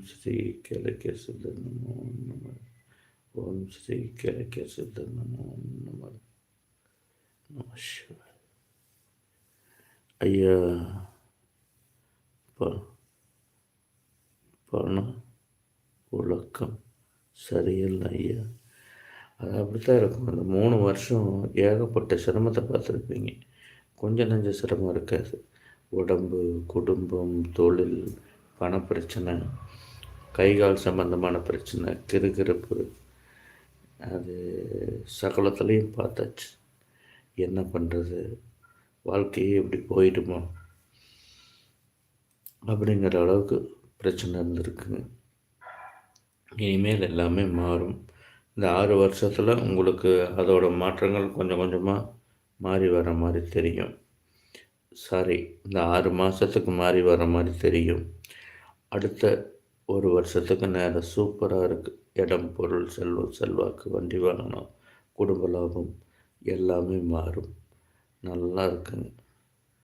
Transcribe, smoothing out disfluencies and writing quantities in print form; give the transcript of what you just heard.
ஸ்ரீ கிழக்கே சித்த நமோ நம. ஓம் ஸ்ரீ கிழக்கே சித்த நமோ நம. நம சிவாய. ஐயா பணம் புழக்கம் சரியில்லை ஐயா. அது அப்படித்தான் இருக்கும். அந்த 3 வருஷம் ஏகப்பட்ட சிரமத்தை பார்த்துருப்பீங்க. கொஞ்சம் நஞ்ச சிரமம் இருக்காது. உடம்பு, குடும்பம், தொழில், பணப்பிரச்சனை, கைகால் சம்பந்தமான பிரச்சனை, கிறுகிறுப்பு, அது சகலத்துலேயும் பார்த்தாச்சு. என்ன பண்ணுறது, வாழ்க்கையே இப்படி போயிடுமா அப்படிங்கிற அளவுக்கு பிரச்சனை இருந்திருக்குங்க. இனிமேல் எல்லாமே மாறும். இந்த 6 வருஷத்தில் உங்களுக்கு அதோட மாற்றங்கள் கொஞ்சம் கொஞ்சமாக மாறி வர மாதிரி தெரியும். இந்த 6 மாதத்துக்கு மாறி வர மாதிரி தெரியும். அடுத்த 1 வருஷத்துக்கு நேரம் சூப்பராக இருக்குது. இடம், பொருள், செல்வம், செல்வாக்கு, வண்டி வாகனம், குடும்ப லாபம் எல்லாமே மாறும். நல்லா இருக்குங்க.